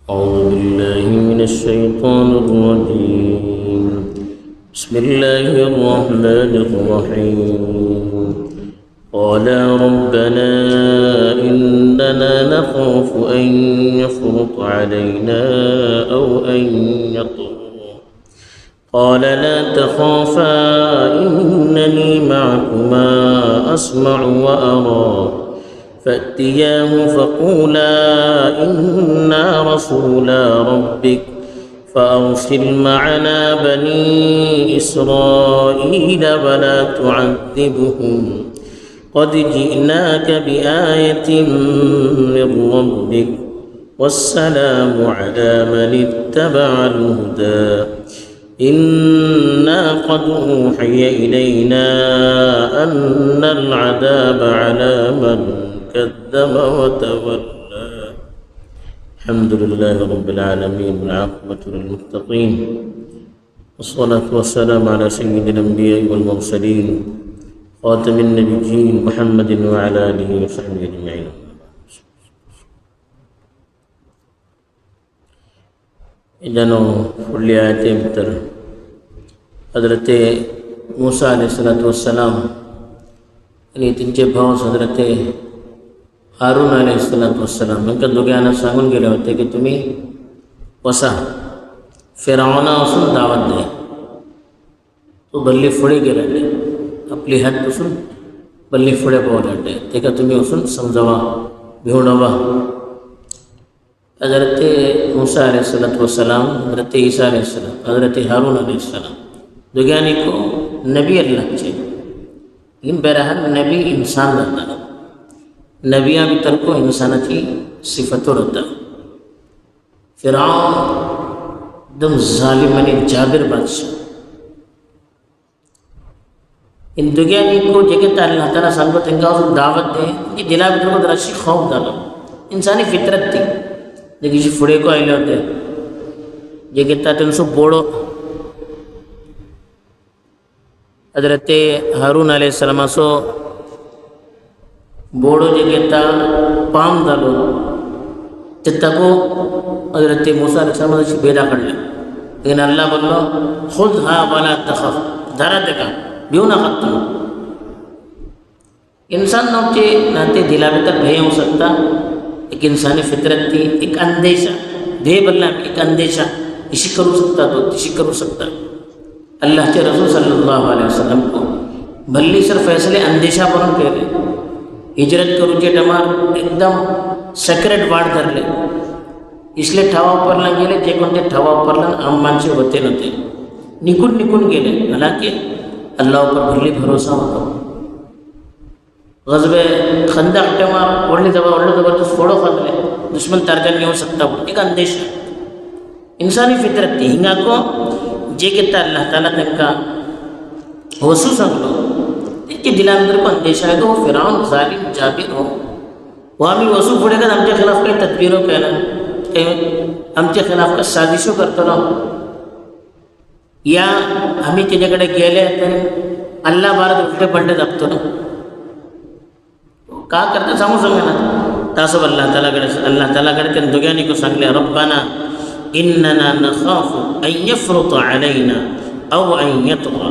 أعوذ بالله من الشيطان الرجيم. بسم الله الرحمن الرحيم. قالا ربنا إننا نخاف أن يفرط علينا أو أن يطغى قال لا تخافا إنني معكما أسمع وأرى فأتياه فقولا إنا رسولا ربك فأرسل معنا بني إسرائيل ولا تعذبهم قد جئناك بآية من ربك والسلام على من اتبع الهدى إنا قد أوحي إلينا أن العذاب على من كذب وتولى. الحمد لله رب العالمين والعاقبة للمتقين والصلاة والسلام على سيد الأنبياء والمرسلين خاتم النبيين محمد وعلى آله وصحبه أجمعين. ಇದನ್ನು ಒಳ್ಳೆಯ ಆಯತೆ ಬಿಟ್ಟರು. हज़रत मूसा अलैहिस्सलाम आणि त्यांचे भाऊ हज़रत हारून अलैहिस्सलाम यांना दोघांना सांगून गेले होते की तुम्ही वसा फिरौनापासून दावत द्या. तो बल्ली फुडे गेला आपली हातपासून बल्ली फुडे पोहोचले ते का तुम्ही वसून समजावा घेऊन हवा. हज़रत मूसा अलैहिस्सलाम हज़रत ईसा अलैहिस्सलाम हज़रत हारून अलैहिस्सलाम दोघांनी को नबी अल्लाह चे इन बहरहाल नबी इंसान रहता नबिया भी तर को इंसानाची सिफतो रहता. फिरौन एकदम जालिम आणि जाबिर बादशाह इन दोघांनी को जगत अल्लाह ताला सांगतो त्यांना दावत दे की दिला भितर को जराशी खौफ झालं. इंसानी फितरत थी जगीशी फुडे को आयले होते जगता त्यांचं बोडो हज़रत हारून अलैहिस्सलामाचो बोडो जगता पाम जालो ते ताको हज़रत मूसा अलैहिस्सलामाची बेदा काढले. लेकिन अल्लाह बोललो खुद हा वला तखफ धरा तेका भिऊ नका तुम्ही. इंसान नौचे नाते दिला भीतर भय होऊ सकता. एक इंसानी फितरत थी एक अंदेशा भय बदला एक अंदेशा इशी करू सकता तो तिशी करू सकता. अल्लाह के रसूल सल्लल्लाहु अलैहि वसल्लम को भल्ली सर फैसले अंदेशा करून केले. हिजरत करूचे टमार एकदम सेक्रेट वाढ धरले इसले ठावा उपरला गेले जे कोणते ठावा उपरला आम्मांचे होते नव्हते निकून गेले. हालांकि अल्लाह पर भल्ली भरोसा होता. गजबे खंदक टमार ओढले जबरदस्त फोडो खादले दुश्मन तारकन येऊ सकता एक अंदेशा इंसानी फितरत थी. हिंगा को जे घेता अल्लाह ताला त्यांना वसू सांगलो त्यांच्या दिलांतर को अंदेशा आहे तो फिरौन जालिम जाबिर हो वो आम्ही वसू पुढे का आमच्या खिलाफ काही तदबीरो केला काही आमच्या खिलाफ का साजिशो करतलो या आम्ही त्याच्याकडे गेले तर अल्लाह भारत उलटे पलटे दाबतो ना का करता सांगू ना तासो अल्लाह तालाकडे त्या दोघांनी को सांगले रब्बाना इन्नना नखाफु अन यफ्रुता अलैना अव अन यतगा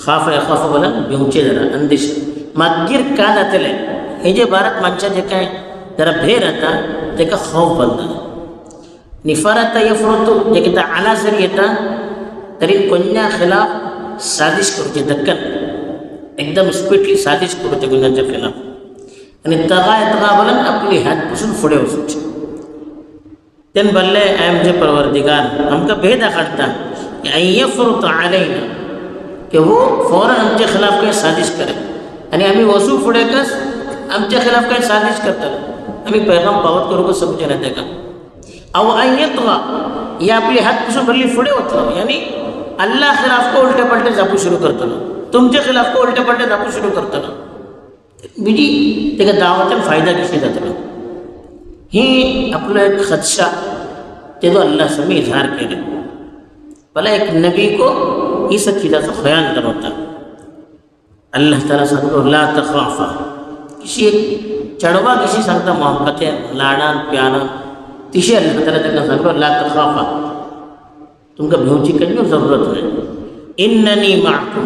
खाफ बोला भिवचे जरा अंदेश मागीर का जातले हे जे भारत माणसा जे काय जरा भय राहता ते का खौफ बनता. निफारता यफ्रुतु जे किता आला जरी येता तरी कोण्या खिलाफ साजिश करूचे दक्कन एकदम स्पीडली साजिश करूचे गुन्ह्यांच्या खिलाफ आणि तगा बोला आपली हातपासून पुढे वसूचे तेन बल्ले आमचे परवरदिगार आमका भेदा काढता यफ्रुत अलैना कि वो फौरन आमच्या खिलाफ काही साजिश करे आणि आम्ही वसू पुढे कस आमच्या खिलाफ काही साजिश करता आम्ही पैगाम पावत करू का समजे ना का अव अयतगा या आपली हातपासून भरली पुढे होतो यानी अल्लाह खिलाफ को उलटे पलटे जापू सुरू करतो तुमच्या खिलाफ को उलटे पलटे जापू सुरू करतो बीजी तेका दावतन फायदा किसी जातो ही आपलं एक खदशा ते जो अल्लाह से मी इजहार केले. भला एक नबी को ही सब चीज़ों का ख्याल करता अल्लाह ताला सांगतो ला तखाफा किसी एक चढ़वा किसी सांगता मोहब्बत है लाडान प्यारा तिशे अल्लाह ताला त्यांना सांगलो ला तखाफा, तुमका भिवची कन्यो जरूरत नाही. इन्ननी माअकुम,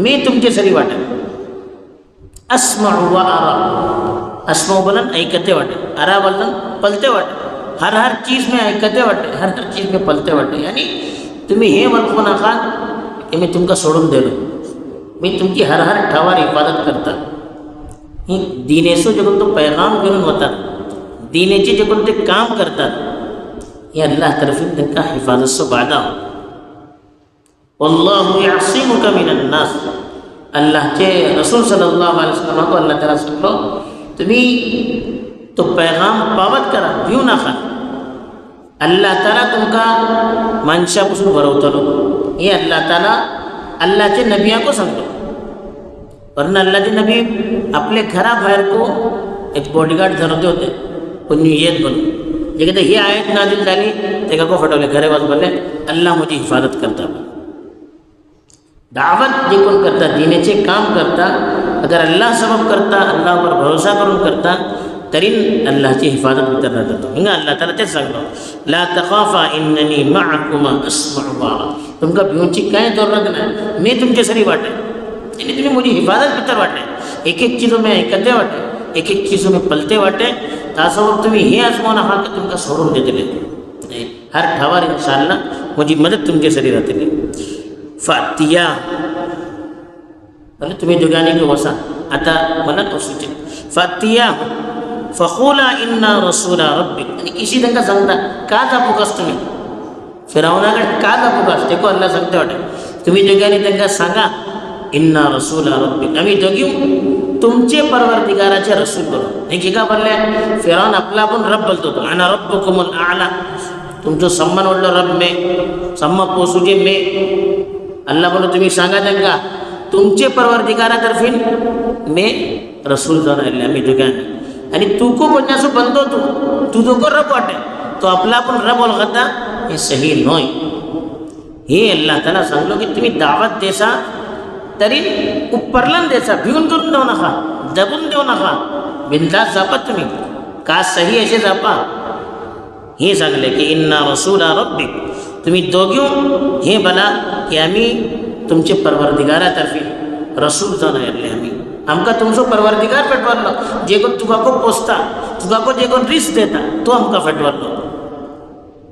मी तुमचे सरी वाटे. अस्माउ व अरा, अस्माउ बोलन ऐकते वाटे, अरा बोलन पलते वाटे. हर हर चीज़ में ऐकते वाटे, हर हर चीज़ में पलते वाटे. यानी तुम्ही हे वळखू नका की मी तुमका सोडून दिलो, मी तुमची हर हर ठावार हिफाजत करता. ही दिनेसो जे कोण तो पैगाम घेऊन होतात, दिनेचे जे कोण ते काम करतात, हे अल्लाह तरफून त्यांना हिफाजतचो वादा. वल्लाहु यासिमुका मिनन नास, अल्लाहचे रसूल सल्लल्लाहु अलैहि वसल्लम को अल्लाह ताला सांगलो तुम्ही तो पैगाम पावत करा, भिऊ नका. अल्लाह ताला तुमका माणसापासून वरवतलो, हे अल्लाह ताला अल्लाहचे नबिया को सांगतो. वरन अल्लाहचे नबी आपले घराबाहेर को एक बॉडीगार्ड धरवते होते, कोणी येत बोलून जे कहते ही आयत नाजिल झाली ते का को फटवले घरे वाज बोलले अल्लाह मुझे हिफाजत करता. दावत जे कोण करता, दीनेचे काम करता, अगर अल्लाह सबब करता, अल्लाह पर भरोसा करून करता तरी अल्लाहची हिफाजत भितर राहतो. हिंगा अल्लाह ताला तेच सांगलो ला तखाफा इन्ननी माअकुमा अस्मउ व अरा, तुमका भिवची काय जरूरत नाही, मी तुमचे सरी वाटे. यानी तुम्ही मुझी हिफाजत भितर वाटे. एक एक चीज़ों में ऐकते वाटे, एक एक चीज़ों में पलते वाटे. तासवर तुम्ही हे आजमावून आहात की तुमका सोडून देतले, हर ठावार इंशाअल्लाह मुझी मदत तुमचे सरी राहतली. फातिया म्हणजे तुम्ही जुगानी की वसा आता मला तो सूचित फातिया फखुला इन्ना रसूला रब्बिक. आणि किसी त्यांना सांगता का जापूकास तुम्ही फिरावनाकडे का जापूकास, ते को अल्लाह सांगते वाटे तुम्ही जुगानी त्यांना सांगा इन्ना रसूला रब्बिक, आम्ही दोघी तुमचे परवरदिगाराचे रसूल बोलो. हे का बोलले फिरावन आपला आपण रब बोलतो तो अना रब्बुकुमुल आला, तुमचं सम्मान वाढलं रब में सम्मा पोसूजे में. अल्लाह बोलो तुम्ही सांगा त्यांना तुमचे परवरदिगारातर्फे मे रसूल जाऊन आले आम्ही दोघांनी. आणि तू को कोणासो बनतो तू जो को रब वाटे तो आपला पण रब ओळखता, हे सही नोय. हे अल्लाह ताला सांगलो की तुम्ही दावत देसा तरी उपरलन देसा, भिवून करून देऊ नका, दबून देऊ नका, बिनधास्त जापा तुम्ही का सही असे जापा. हे सांगले की इन्ना रसूला रब्बिक, तुम्ही दोघी हे बला की आम्ही तुमचे परवरदिगारातर्फे रसूल जाऊन आले. आम्ही आमका तुमचो परवरदिगार पेटवलो, जे कोण तुका को पोसता, तुका को जे कोण रिस्क देता तो आमका पेटवलो.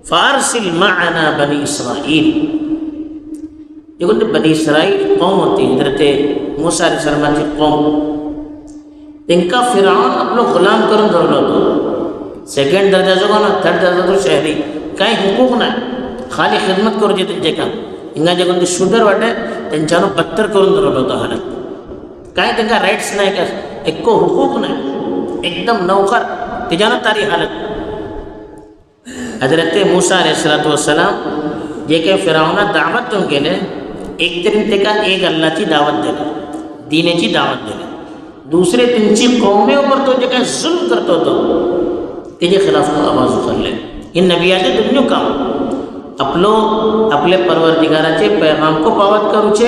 फारसिल माअना बनी इस्राईल, जे कोणते बनी इस्राईल कौम होती, तर ते मूसा अलैहिस्सलामाची कौम, त्यांका फिरावन आपलो गुलाम करून धरलो होतो. सेकंड दर्जाचो कोण, थर्ड दर्जाचो शहरी, कांय हुकूक नाही, खाली खिदमत करूचे त्यांचे काम. हिंगा जे कोणते शुद्र वाटे त्यांच्यानं बत्तर करून धरलो होतो हालत. काय त्यांना राईट्स नाही, का एक्को हुकूक नाही, एकदम नौकर त्याच्यानं तारी हालत. हजरत मूसा अलैहिस्सलाम जे काही फिरावना दावत देऊन गेले, एक तरी ते का एक अल्लाची दावत दिली, दीनेची दावत दिली. दुसरे त्यांची कौमेवर तो जे काही जुल्म करतो होतो त्याच्या खिलाफ आवाज उचलले. हे नबियाचे दुनिया काम आपलो आपले परवरदिगाराचे पैगाम को पावत करूचे.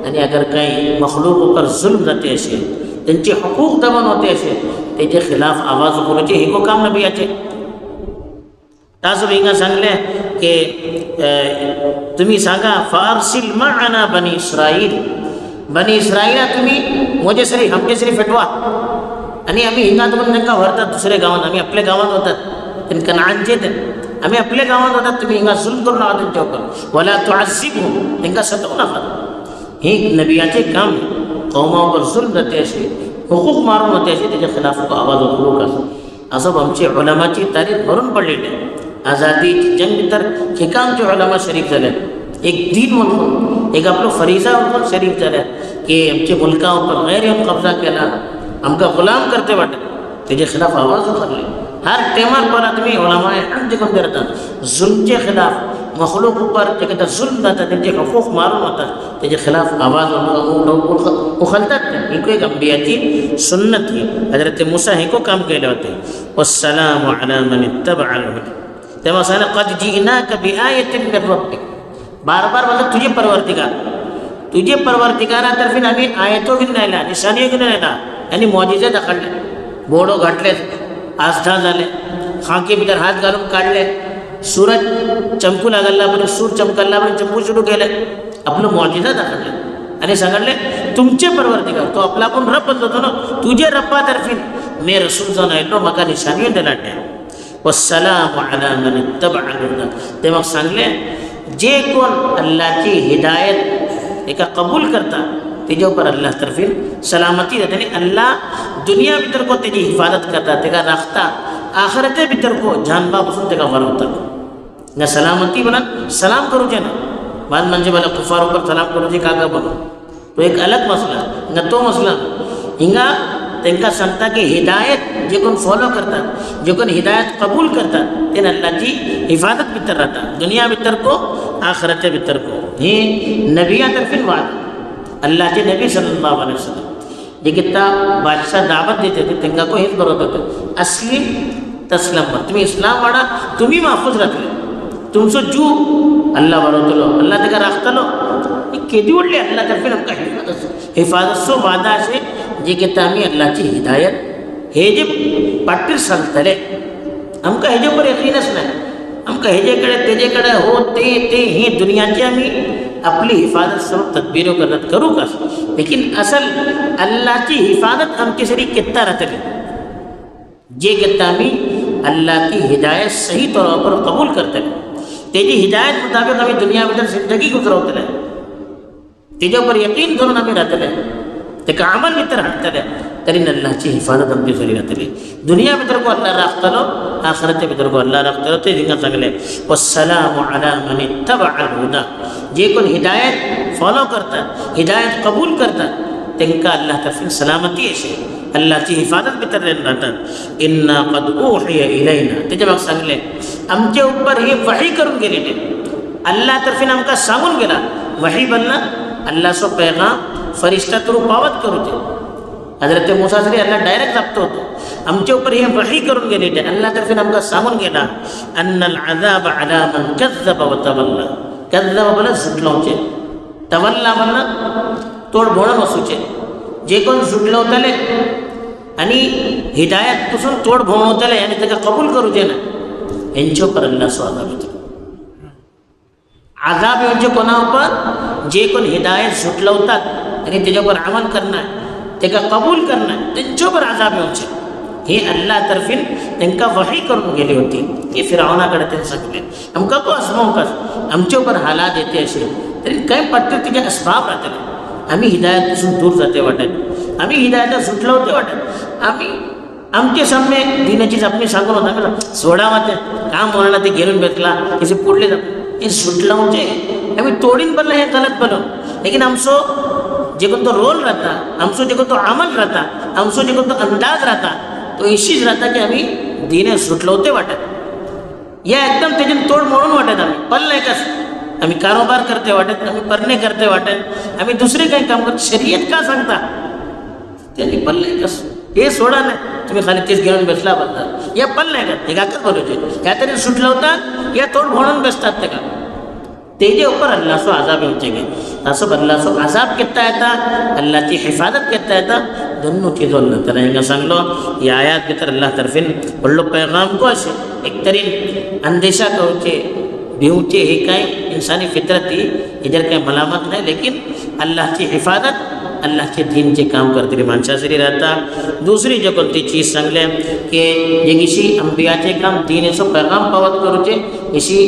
आणि अगर काही मखलूक ऊपर जुल्म जाते असेल, त्यांचे हकूक दमन होते असेल, त्याच्या खिलाफ आवाज उठवण्याचे हे को काम नबियाचे. तासो हिंगा सांगले की तुम्ही सांगा फारसिल माअना बनी इस्राईल, बनी इस्राईला तुम्ही मोजे सरी हमके सरी फेटवा. आणि आम्ही हिंगा तुम्ही त्यांना भरतात दुसऱ्या गावात, आम्ही आपल्या गावात होतात त्यांना नानचे ते आम्ही आपल्या गावात होतात, तुम्ही हिंगा जुल्म करू नका त्यांच्यावर. वला तुअझिबहुम, त्यांना सतवू नका. हे नबियाचे काम कौमावर जुल्म जाते असे, हुकूक मारून होते असे, त्याच्या खिलाफ आवाज उठवू का. असं आमची उलमाची तारीख भरून पडलेली आहे. आझादीची जंग तर ठिकाणचे उलमा शरीफ झाले. एक दीन म्हणून एक आपलं फरीजा म्हणून शरीफ झाल्या की आमच्या मुलकावर गैर येऊन कब्जा केला, आमका गुलाम करते वाटत, त्याच्या खिलाफ आवाज उठवले. हर टेमार पर आदमी उलमा हक कोण करतात जुल्मचे खिलाफ, मखलूक ऊपर जे कहता जुल्म जातात, त्यांचे हकूक मारून होतात, त्याच्या खिलाफ आवाज उखलतात. ही एक अंबियाची सुन्नत ही. हजरत मूसा हे को काम केले होते. वस्सलामु अला मन इत्तबअल हुदा, तेव्हा सांगितलं कद जिनाका बिआयतिन मिन रब्बिक, बार बार बोलतात तुझे परवरदिगार, तुझे परवरदिगारातर्फे आम्ही आयतो घेऊन राहिला, निशाणी घेऊन राहिला आणि मॉजिजे दाखवले, बोडो घातले, आस्था झाले, खाके भितर हात घालून काढले, सूरज चमकू लागला पण सूर चमकला पण चमकू सुरू केले, आपलं मौजिजा दाखवले आणि सांगितले तुमचे परवरदिगार, तो आपला आपण रब बनतो ना, तुझे रब्बा तर्फीन मी रसूल जाऊन आलो, मका निशानी दिलाटे वस्सलाम अला मन इत्तबअल हुदा. ते मग सांगले जे कोण अल्लाहची हिदायत एका कबूल करता तेजे ऊपर अल्लाह तर्फीन सलामती देता, यानी अल्लाह दुनिया भितर को तेजी हिफाजत करता, तेका राखता, आखिरते भितर को जानबापासून तेका वारवता ना सलामती बना सलाम करूचे ना. बाद म्हणजे मला कुफार ऊपर सलाम करूचे काका बनो, तो एक अलग मसला ना, तो मसला हिंगा त्यांना सांगता की हिदायत जे कोण फॉलो करतात, जे कोण हिदायत कबूल करतात ते अल्लाहची हिफाजत भितर राहतात, दुनिया भितर को आखिरते भितर को. ही नबिया तर्फीन वाद अल्लाहचे नबी सल्लल्लाहु अलैहि वसल्लम जे किता बादशाह दावत देते थे त्यांना को हेच बरोबर होतं, अस्लिम तस्लम, तुम्ही इस्लाम वाडा, तुम्ही महफूज राखले, तुमचं जू अल्लाह बरोतलो, अल्लाह तेका राखतलो. केदी उडले अल्लाह तर्फीन आमका हिफाजत सो वादा असे जे किता आम्ही अल्लाहची हिदायत हे जे पाटील सांगतले आमका हेजे पर यकीनच नाही, आमका हेजेकडे तेजेकडे हो ते ही दुनियाची आम्ही आपली हिफाजत सर्व तदबीरों करत करू का, लेकिन असल अल्लाहची हिफाजत आमची सरी कितना राहतली जे किता आम्ही अल्लाह की हिदायत सही तौर पर कबूल करतले, तेजी हिदायत मुताबिक आम्ही दुनिया भितर जिंदगी गुजरवतले, तेजे पर यकीन करून आम्ही राहतले, तेका अमल भितर हाडतले, तरी अल्लाहची हिफाजत आमची सरी राहतली. दुनिया भितर को अल्लाह राखतलो, आखिरते भितर को अल्लाह राखतलो. ते जिंगा सांगले वस्सलामु अला मन इत्तबअल हुदा, जे कोण हिदायत फॉलो करतात, हिदायत कबूल करतात त्यांना अल्लाह तर्फीन सलामती असे, अल्लाहची हिफाजत भितर राहतात. इन्ना कद उहिया इलैना, त्याच्या मग सांगले आमच्या ऊपर ही वही करून गेलेले, अल्लाह तर्फीन आमका सांगून गेला, वही बनला अल्लाह सो पैगाम फरिश्ता थ्रू पावत करूचे. हजरत मूसा सरी अल्लाह डायरेक्ट जापतो होतो, आमच्या ऊपर हे वही करून गेले, अल्लाह तर्फीन आमका सांगून गेला अन्नल अजाब अला मन कज़्ज़ब व तवल्ला. कज़्ज़ब बोला सुटलावचे, तवल्ला बोला तोड भोळण वसूचे, जे कोण सुटलावतले आणि हिदायत पासून तोड भोळवतले आणि त्याला कबूल करूचे ना यांच्या ऊपर अल्लाह सो आजाब येतो. आजाब म्हणजे कोणा ऊपर जे कोण हिदायत सुटलावतात आणि त्याच्यावर अमल करणार, त्याका कबूल करणार, त्यांच्यावर आजाब येऊचे. हे अल्लाह तर्फीन त्यांना वही करून गेली होती की फिरौनाकडे त्यांनी सांगितले आमका को असमाव का आमच्या ऊपर हालात येते असे, तरी काय पटतं तिचे असबाब राहतले, आम्ही हिदायतपासून दूर जाते वाटत, आम्ही हिदायत सुटलो होते वाटत, आम्ही आमचे सामने दिनाचीच आपण सांगून होता मला सोडावा ते काम होणार ते घेऊन भेटला त्याचे पुढले जात हे सुटलं म्हणजे आम्ही तोडीन बनलं हे गलत बनव, लेकिन आमचो जे कोण तो रोल राहता, आमचो जे कोण तो अमल राहता, आमचो जे कोण तो अंदाज राहता तो इशीच राहता की आम्ही दिने सुटलो होते वाटत, या एकदम त्याचे तोड मोडून वाटत, आम्ही पल नाही कस आम्ही कारोबार करते वाटत, आम्ही परणे करते वाटत, आम्ही दुसरे काही काम करतो, शर्यत का सांगता त्यांनी पल नाही कस हे सोडा नाही, तुम्ही खाली तेच घेऊन बसला बसता या पल नाही का हे काकच बोलूचे या तरी सुटलं होता या तोड म्हणून बसतात ते का तेजे ऊपर अल्लाह सो आजाब होचे असं अल्लाह सो आजाब कितना येता, अल्लाहची हिफाजत कितना येता, दोनों चीज़ों अल्लाह ताला हिंगा सांगलो. या आयात के तरह अल्लाह तरफीन बड़ो पैगाम को असे एक तरीन अंदेशा करूचे भिवचे हे काय इंसानी फितरत ही इधर काय मलामत नाही, लेकिन अल्लाहची हिफाजत अल्लाहचे दीनचे काम करतली माणसासरी राहता. दुसरी जे कोणती चीज सांगले की जे किशी अंबियाचे काम दीनेचो पैगाम पावत करूचे, किशी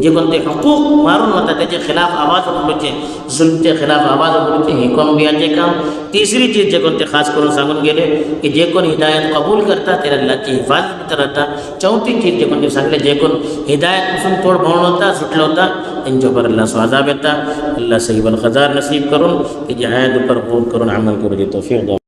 जे कोणते हकूक मारून होता त्याचे खिलाफ आवाज उठवचे, जुल्मचे खिलाफ आवाज उठवचे हे कोण अंबियाचे काम. तिसरी चीज जे कोणते खास करून सांगून गेले की जे कोण हिदायत कबूल करता ते अल्लाहची हिफाजत भितर राहता. चौथी चीज जे कोणते सांगले जे कोण हिदायतपासून तोड भोवण होता सुटला होता त्यांच्यावर अल्लाह सो आजाब येता. अल्लाह सही बल खजार नसीब करून त्याची आयत ऊपर पूर्ण करून अमल करू देतो.